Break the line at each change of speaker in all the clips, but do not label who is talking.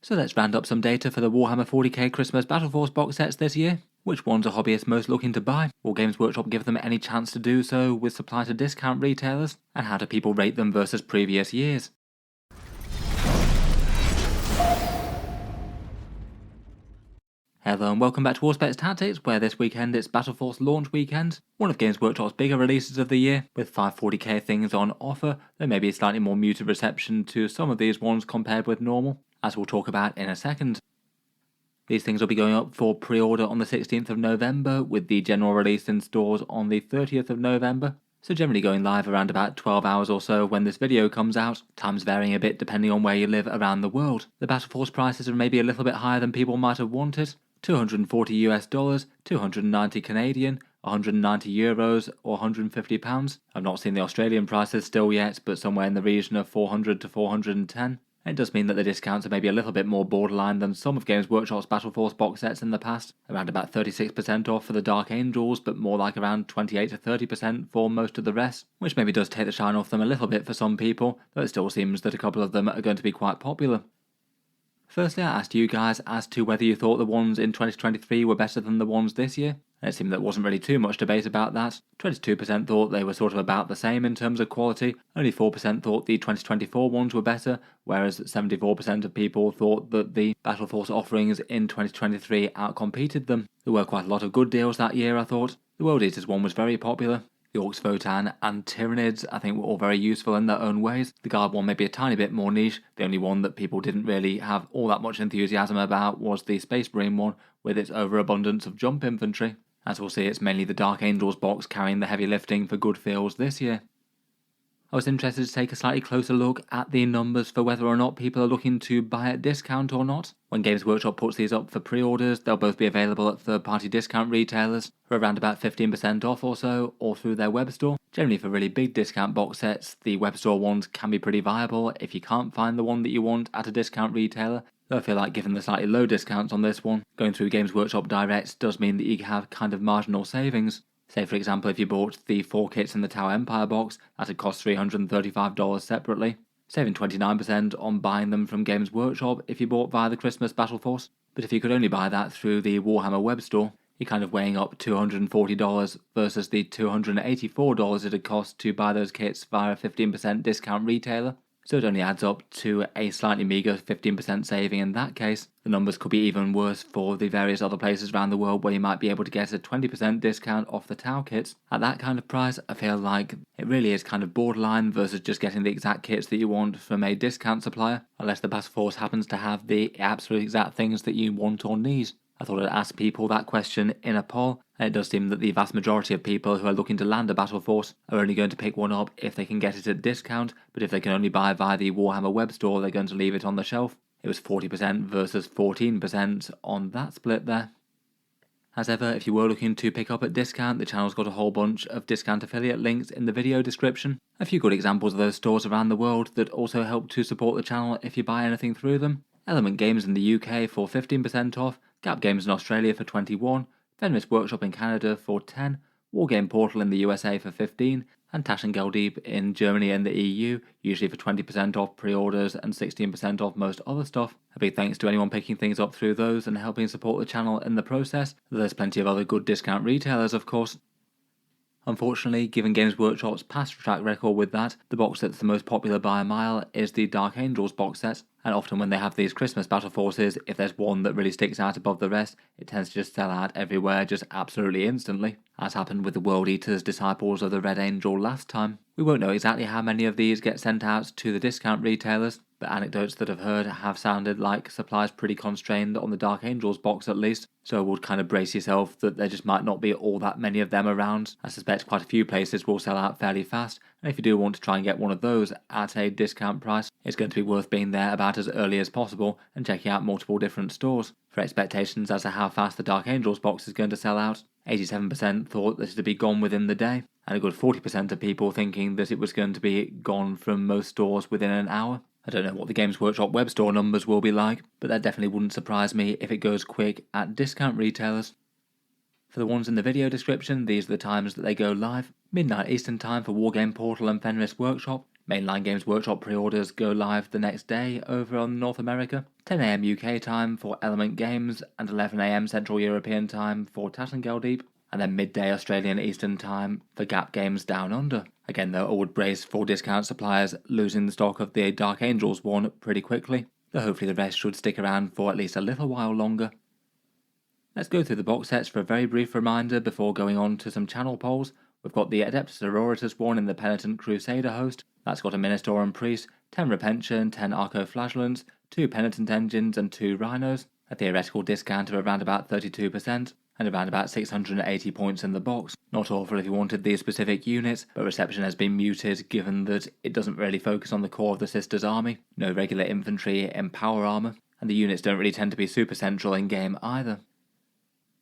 So let's round up some data for the Warhammer 40k Christmas Battleforce box sets this year. Which ones are hobbyists most looking to buy? Will Games Workshop give them any chance to do so with supply to discount retailers? And how do people rate them versus previous years? Hello and welcome back to Warspets Tactics, where this weekend it's Battleforce launch weekend, one of Games Workshop's bigger releases of the year, with 5 40k things on offer. There may be a slightly more muted reception to some of these ones compared with normal, as we'll talk about in a second. These things will be going up for pre-order on the 16th of November, with the general release in stores on the 30th of November, so generally going live around about 12 hours or so when this video comes out, times varying a bit depending on where you live around the world. The Battleforce prices are maybe a little bit higher than people might have wanted, $240, 290 Canadian, 190 euros or 150 pounds. I've not seen the Australian prices still yet, but somewhere in the region of 400 to 410. It does mean that the discounts are maybe a little bit more borderline than some of Games Workshop's Battleforce box sets in the past, around about 36% off for the Dark Angels, but more like around 28 to 30% for most of the rest, which maybe does take the shine off them a little bit for some people, though it still seems that a couple of them are going to be quite popular. Firstly, I asked you guys as to whether you thought the ones in 2023 were better than the ones this year, and it seemed there wasn't really too much debate about that. 22% thought they were sort of about the same in terms of quality, only 4% thought the 2024 ones were better, whereas 74% of people thought that the Battleforce offerings in 2023 outcompeted them. There were quite a lot of good deals that year, I thought. The World Eaters one was very popular. The Orcs Votan and Tyranids I think were all very useful in their own ways. The Guard one may be a tiny bit more niche. The only one that people didn't really have all that much enthusiasm about was the Space Marine one with its overabundance of jump infantry. As we'll see, it's mainly the Dark Angels box carrying the heavy lifting for good feels this year. I was interested to take a slightly closer look at the numbers for whether or not people are looking to buy at discount or not. When Games Workshop puts these up for pre-orders, they'll both be available at third-party discount retailers for around about 15% off or so, or through their web store. Generally for really big discount box sets, the web store ones can be pretty viable if you can't find the one that you want at a discount retailer. Though I feel like given the slightly low discounts on this one, going through Games Workshop Direct does mean that you have kind of marginal savings. Say for example if you bought the 4 kits in the Tower Empire box, that'd cost $335 separately, saving 29% on buying them from Games Workshop if you bought via the Christmas Battleforce. But if you could only buy that through the Warhammer web store, you're kind of weighing up $240 versus the $284 it'd cost to buy those kits via a 15% discount retailer. So it only adds up to a slightly meagre 15% saving in that case. The numbers could be even worse for the various other places around the world where you might be able to get a 20% discount off the Tau kits. At that kind of price, I feel like it really is kind of borderline versus just getting the exact kits that you want from a discount supplier, unless the Battleforce happens to have the absolute exact things that you want or need. I thought I'd ask people that question in a poll, and it does seem that the vast majority of people who are looking to land a Battleforce are only going to pick one up if they can get it at discount, but if they can only buy via the Warhammer web store, they're going to leave it on the shelf. It was 40% versus 14% on that split there. As ever, if you were looking to pick up at discount, the channel's got a whole bunch of discount affiliate links in the video description. A few good examples of those stores around the world that also help to support the channel if you buy anything through them. Element Games in the UK for 15% off, Gap Games in Australia for 21, Fenris Workshop in Canada for 10, Wargame Portal in the USA for 15, and Tash and Geldeep in Germany and the EU, usually for 20% off pre-orders and 16% off most other stuff. A big thanks to anyone picking things up through those and helping support the channel in the process. There's plenty of other good discount retailers, of course. Unfortunately, given Games Workshop's past track record with that, the box that's the most popular by a mile is the Dark Angels box set, and often when they have these Christmas Battleforces, if there's one that really sticks out above the rest, it tends to just sell out everywhere just absolutely instantly, as happened with the World Eaters Disciples of the Red Angel last time. We won't know exactly how many of these get sent out to the discount retailers, but anecdotes that I've heard have sounded like supplies pretty constrained on the Dark Angels box at least, so I would kind of brace yourself that there just might not be all that many of them around. I suspect quite a few places will sell out fairly fast, and if you do want to try and get one of those at a discount price, it's going to be worth being there about as early as possible and checking out multiple different stores. For expectations as to how fast the Dark Angels box is going to sell out, 87% thought that it would be gone within the day, and a good 40% of people thinking that it was going to be gone from most stores within an hour. I don't know what the Games Workshop web store numbers will be like, but that definitely wouldn't surprise me if it goes quick at discount retailers. For the ones in the video description, these are the times that they go live. Midnight Eastern Time for Wargame Portal and Fenris Workshop, Mainline Games Workshop pre-orders go live the next day over on North America, 10 AM UK time for Element Games and 11 AM Central European time for Tattengeldiep, and then midday Australian Eastern time for Gap Games Down Under. Again though, I would brace for discount suppliers losing the stock of the Dark Angels one pretty quickly, though hopefully the rest should stick around for at least a little while longer. Let's go through the box sets for a very brief reminder before going on to some channel polls. We've got the Adeptus Sororitas one in the Penitent Crusader host. That's got a Minister and Priest, 10 Repention, 10 Arco-Flagellants, 2 Penitent Engines and 2 Rhinos, a theoretical discount of around about 32%, and around about 680 points in the box. Not awful if you wanted these specific units, but reception has been muted given that it doesn't really focus on the core of the Sisters' army, no regular infantry in power armour, and the units don't really tend to be super central in game either.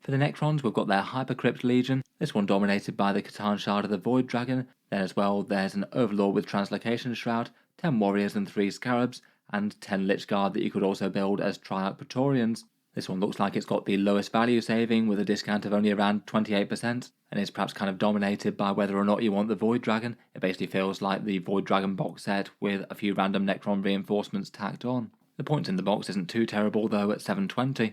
For the Necrons, we've got their Hypercrypt Legion, this one dominated by the Catan Shard of the Void Dragon. Then as well there's an Overlord with Translocation Shroud, 10 Warriors and 3 Scarabs, and 10 Lich Guard that you could also build as Triarch Praetorians. This one looks like it's got the lowest value saving with a discount of only around 28%, and is perhaps kind of dominated by whether or not you want the Void Dragon. It basically feels like the Void Dragon box set with a few random Necron reinforcements tacked on. The points in the box isn't too terrible though at 720.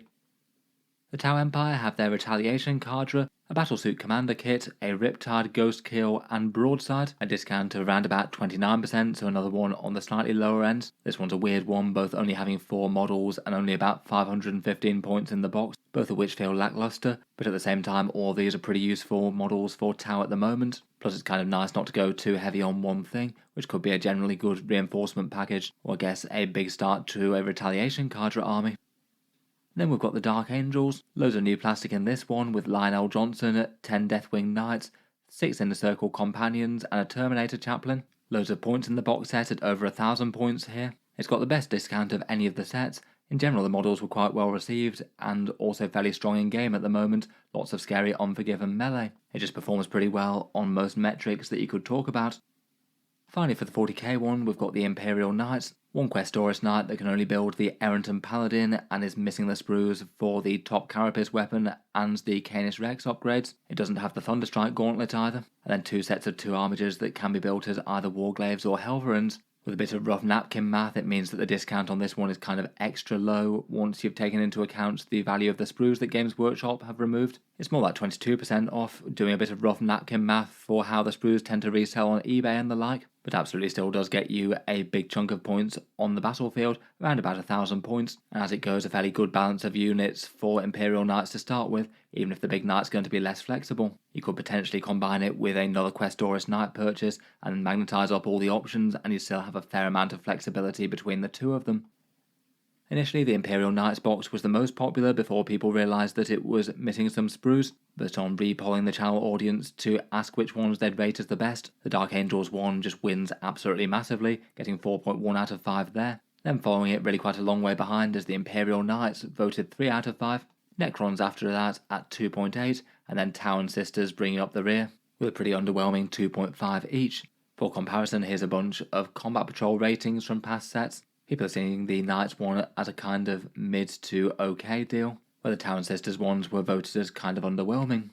The Tau Empire have their Retaliation Cadre, a Battlesuit Commander kit, a Riptide Ghost Kill and Broadside, a discount of around about 29%, so another one on the slightly lower end. This one's a weird one, both only having 4 models and only about 515 points in the box, both of which feel lackluster, but at the same time all these are pretty useful models for Tau at the moment. Plus it's kind of nice not to go too heavy on one thing, which could be a generally good reinforcement package, or I guess a big start to a Retaliation Cadre army. Then we've got the Dark Angels, loads of new plastic in this one with Lionel Johnson, 10 Deathwing Knights, 6 Inner Circle Companions and a Terminator Chaplain. Loads of points in the box set at over 1,000 points here. It's got the best discount of any of the sets. In general the models were quite well received and also fairly strong in game at the moment, lots of scary Unforgiven melee. It just performs pretty well on most metrics that you could talk about. Finally for the 40k one we've got the Imperial Knights, one Questoris Knight that can only build the Erranton Paladin and is missing the sprues for the top Carapace weapon and the Canis Rex upgrades. It doesn't have the Thunderstrike Gauntlet either, and then 2 sets of 2 armigers that can be built as either Warglaves or Helverins. With a bit of rough napkin math, it means that the discount on this one is kind of extra low once you've taken into account the value of the sprues that Games Workshop have removed. It's more like 22% off, doing a bit of rough napkin math for how the sprues tend to resell on eBay and the like, but absolutely still does get you a big chunk of points on the battlefield, around about 1,000 points, and as it goes a fairly good balance of units for Imperial Knights to start with, even if the big knight's going to be less flexible. You could potentially combine it with another Questoris Knight purchase and magnetize up all the options and you still have a fair amount of flexibility between the two of them. Initially the Imperial Knights box was the most popular before people realised that it was missing some sprues, but on repolling the channel audience to ask which ones they'd rate as the best, the Dark Angels one just wins absolutely massively, getting 4.1 out of 5 there. Then following it really quite a long way behind is the Imperial Knights, voted 3 out of 5, Necrons after that at 2.8, and then Tau and Sisters bringing up the rear, with a pretty underwhelming 2.5 each. For comparison, here's a bunch of Combat Patrol ratings from past sets. People are seeing the Knights one as a kind of mid to okay deal, where the Tau and Sisters ones were voted as kind of underwhelming.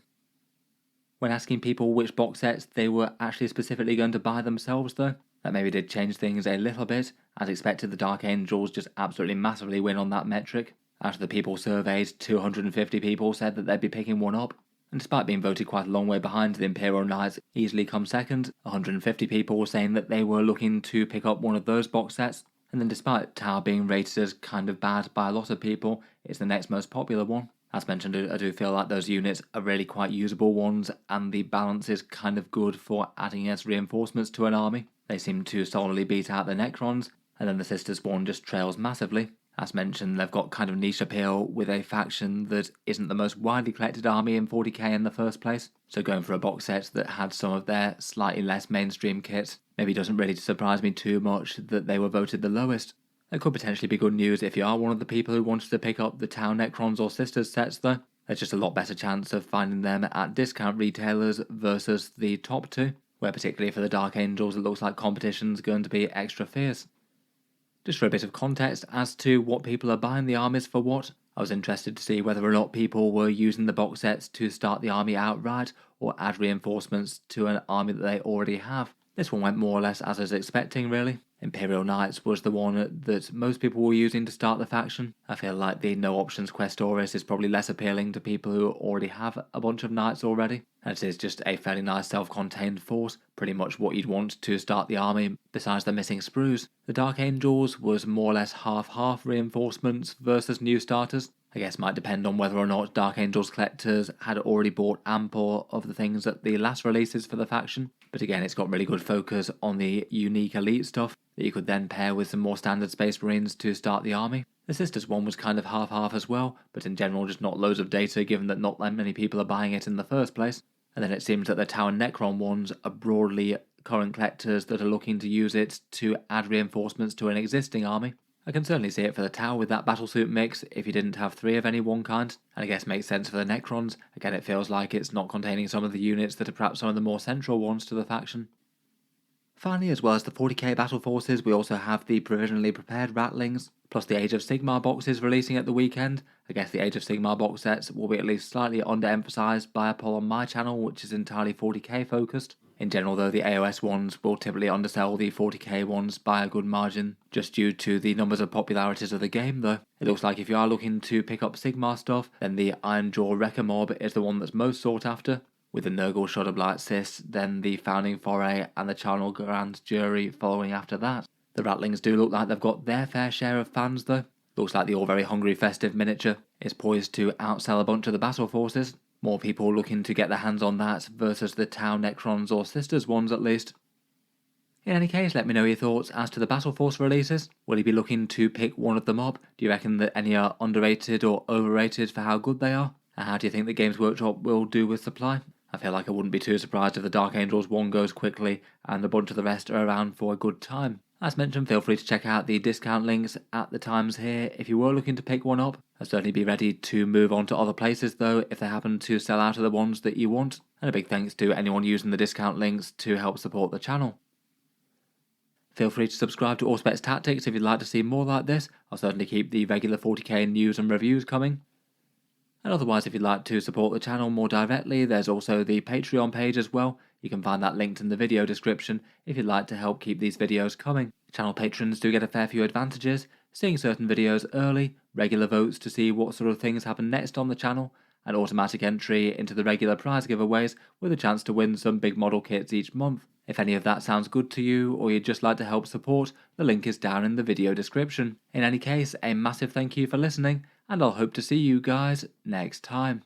When asking people which box sets they were actually specifically going to buy themselves though, that maybe did change things a little bit. As expected, the Dark Angels just absolutely massively win on that metric. Out of the people surveyed, 250 people said that they'd be picking one up, and despite being voted quite a long way behind, the Imperial Knights easily come second, 150 people were saying that they were looking to pick up one of those box sets, and then despite Tau being rated as kind of bad by a lot of people, it's the next most popular one. As mentioned, I do feel like those units are really quite usable ones, and the balance is kind of good for adding as reinforcements to an army. They seem to solidly beat out the Necrons, and then the Sisters one just trails massively. As mentioned, they've got kind of niche appeal with a faction that isn't the most widely collected army in 40k in the first place, so going for a box set that had some of their slightly less mainstream kits maybe doesn't really surprise me too much that they were voted the lowest. That could potentially be good news if you are one of the people who wanted to pick up the Tau Necrons or Sisters sets though. There's just a lot better chance of finding them at discount retailers versus the top two, where particularly for the Dark Angels it looks like competition's going to be extra fierce. Just for a bit of context as to what people are buying the armies for what, I was interested to see whether or not people were using the box sets to start the army outright or add reinforcements to an army that they already have. This one went more or less as I was expecting, really. Imperial Knights was the one that most people were using to start the faction. I feel like the no options Questoris is probably less appealing to people who already have a bunch of knights already, and it is just a fairly nice self-contained force, pretty much what you'd want to start the army besides the missing sprues. The Dark Angels was more or less half-half reinforcements versus new starters. I guess might depend on whether or not Dark Angels collectors had already bought ample of the things at the last releases for the faction, but again it's got really good focus on the unique elite stuff that you could then pair with some more standard Space Marines to start the army. The Sisters one was kind of half-half as well, but in general just not loads of data given that not that many people are buying it in the first place. And then it seems that the Tau and Necron ones are broadly current collectors that are looking to use it to add reinforcements to an existing army. I can certainly see it for the Tau with that battlesuit mix if you didn't have 3 of any one kind, and I guess makes sense for the Necrons. Again, it feels like it's not containing some of the units that are perhaps some of the more central ones to the faction. Finally, as well as the 40k battle forces, we also have the provisionally prepared Rattlings, plus the Age of Sigmar boxes releasing at the weekend. I guess the Age of Sigmar box sets will be at least slightly underemphasised by a poll on my channel, which is entirely 40k focused. In general though, the AOS ones will typically undersell the 40k ones by a good margin, just due to the numbers of popularities of the game though. It looks like if you are looking to pick up Sigmar stuff, then the Ironjaw Wrecker Mob is the one that's most sought after, with the Nurgle Shudderblight Sis, then the Founding Foray and the Charnel Grand Jury following after that. The Rattlings do look like they've got their fair share of fans though. Looks like the all very hungry festive miniature is poised to outsell a bunch of the battle forces. More people looking to get their hands on that versus the Tau Necrons or Sisters ones at least. In any case, let me know your thoughts as to the Battleforce releases. Will you be looking to pick one of them up? Do you reckon that any are underrated or overrated for how good they are? And how do you think that Games Workshop will do with supply? I feel like I wouldn't be too surprised if the Dark Angels one goes quickly and a bunch of the rest are around for a good time. As mentioned, feel free to check out the discount links at the times here if you were looking to pick one up. I'll certainly be ready to move on to other places though if they happen to sell out of the ones that you want. And a big thanks to anyone using the discount links to help support the channel. Feel free to subscribe to Auspex Tactics if you'd like to see more like this. I'll certainly keep the regular 40k news and reviews coming. And otherwise, if you'd like to support the channel more directly, there's also the Patreon page as well. You can find that linked in the video description if you'd like to help keep these videos coming. Channel patrons do get a fair few advantages, seeing certain videos early, regular votes to see what sort of things happen next on the channel, and automatic entry into the regular prize giveaways with a chance to win some big model kits each month. If any of that sounds good to you, or you'd just like to help support, the link is down in the video description. In any case, a massive thank you for listening, and I'll hope to see you guys next time.